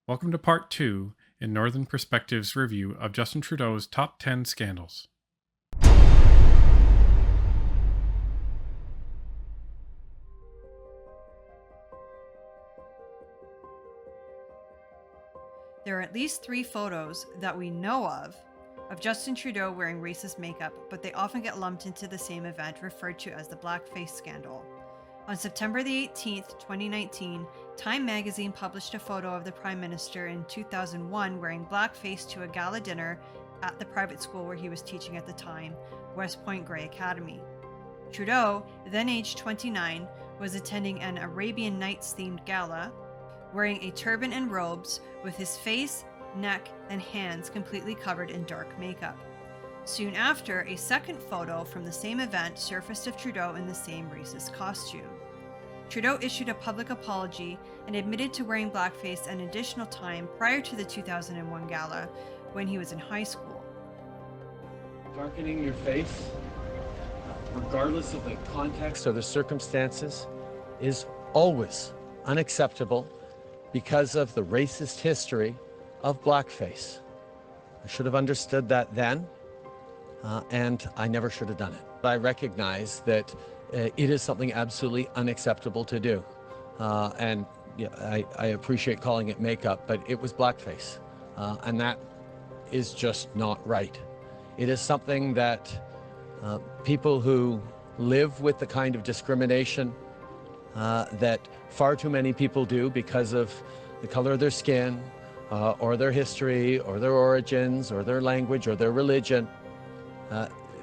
Welcome to Part 2 in Northern Perspective's review of Justin Trudeau's Top 10 Scandals. There are at least 3 photos that we know of Justin Trudeau wearing racist makeup, but they often get lumped into the same event referred to as the Blackface scandal. On September the 18th, 2019, Time magazine published a photo of the Prime Minister in 2001 wearing blackface to a gala dinner at the private school where he was teaching at the time, West Point Grey Academy. Trudeau, then aged 29, was attending an Arabian Nights-themed gala, wearing a turban and robes, with his face, neck, and hands completely covered in dark makeup. Soon after, a second photo from the same event surfaced of Trudeau in the same racist costume. Trudeau issued a public apology and admitted to wearing blackface an additional time prior to the 2001 gala when he was in high school. Darkening your face, regardless of the context or the circumstances, is always unacceptable because of the racist history of blackface. I should have understood that then, and I never should have done it. I recognize that it is something absolutely unacceptable to do, and I appreciate calling it makeup, but it was blackface, and that is just not right. It is something that people who live with the kind of discrimination that far too many people do because of the color of their skin, or their history, or their origins, or their language, or their religion,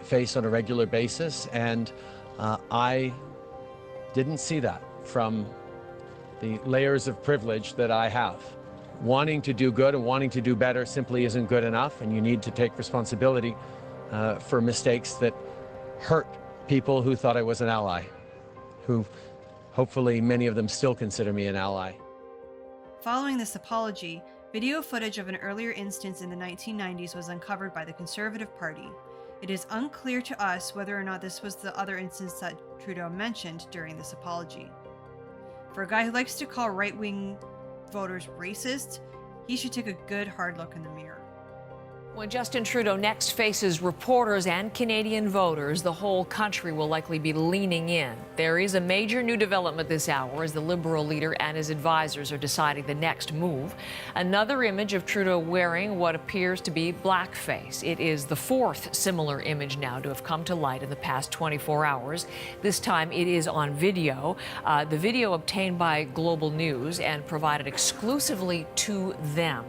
face on a regular basis. And I didn't see that from the layers of privilege that I have. Wanting to do good and wanting to do better simply isn't good enough, and you need to take responsibility for mistakes that hurt people who thought I was an ally, who hopefully many of them still consider me an ally. Following this apology, video footage of an earlier instance in the 1990s was uncovered by the Conservative Party. It is unclear to us whether or not this was the other instance that Trudeau mentioned during this apology. For a guy who likes to call right-wing voters racist, he should take a good hard look in the mirror. When Justin Trudeau next faces reporters and Canadian voters, the whole country will likely be leaning in. There is a major new development this hour as the Liberal leader and his advisors are deciding the next move. Another image of Trudeau wearing what appears to be blackface. It is the 4th similar image now to have come to light in the past 24 hours. This time it is on video. The video obtained by Global News and provided exclusively to them.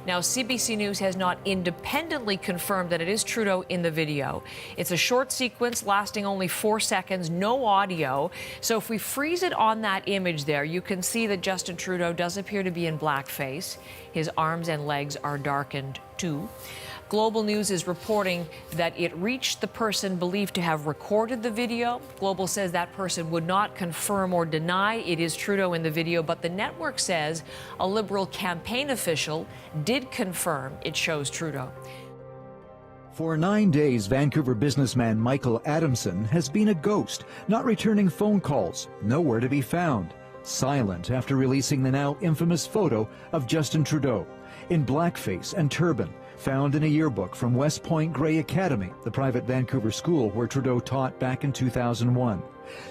Now, CBC News has not independently confirmed that it is Trudeau in the video. It's a short sequence lasting only 4 seconds, no audio. So if we freeze it on that image there, you can see that Justin Trudeau does appear to be in blackface. His arms and legs are darkened too. Global News is reporting that it reached the person believed to have recorded the video. Global says that person would not confirm or deny it is Trudeau in the video, but the network says a Liberal campaign official did confirm it shows Trudeau. For 9 days, Vancouver businessman Michael Adamson has been a ghost, not returning phone calls, nowhere to be found. Silent after releasing the now infamous photo of Justin Trudeau in blackface and turban, found in a yearbook from West Point Grey Academy, the private Vancouver school where Trudeau taught back in 2001.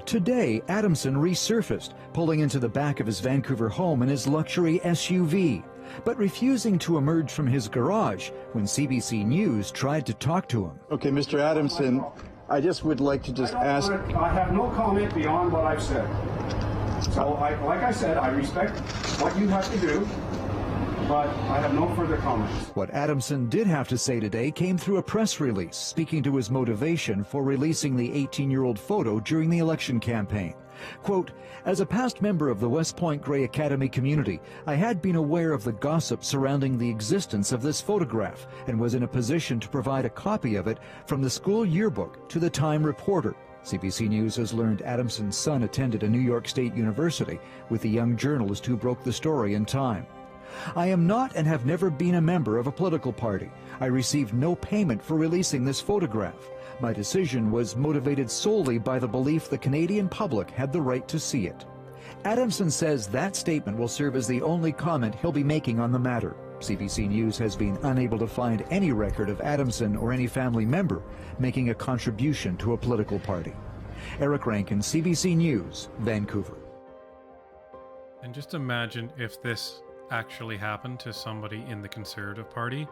Today, Adamson resurfaced, pulling into the back of his Vancouver home in his luxury SUV, but refusing to emerge from his garage when CBC News tried to talk to him. Okay, Mr. Adamson, I just would like to just ask... I have no comment beyond what I've said. So, like I said, I respect what you have to do, but I have no further comments. What Adamson did have to say today came through a press release, speaking to his motivation for releasing the 18-year-old photo during the election campaign. Quote, as a past member of the West Point Grey Academy community, I had been aware of the gossip surrounding the existence of this photograph and was in a position to provide a copy of it from the school yearbook to the Time reporter. CBC News has learned Adamson's son attended a New York State University with the young journalist who broke the story in Time. I am not and have never been a member of a political party. I received no payment for releasing this photograph. My decision was motivated solely by the belief the Canadian public had the right to see it. Adamson says that statement will serve as the only comment he'll be making on the matter. CBC News has been unable to find any record of Adamson or any family member making a contribution to a political party. Eric Rankin, CBC News, Vancouver. And just imagine if this actually happened to somebody in the Conservative Party.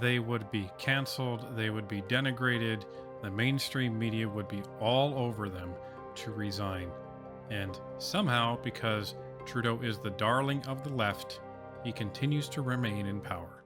They would be cancelled, they would be denigrated, the mainstream media would be all over them to resign. And somehow, because Trudeau is the darling of the left, he continues to remain in power.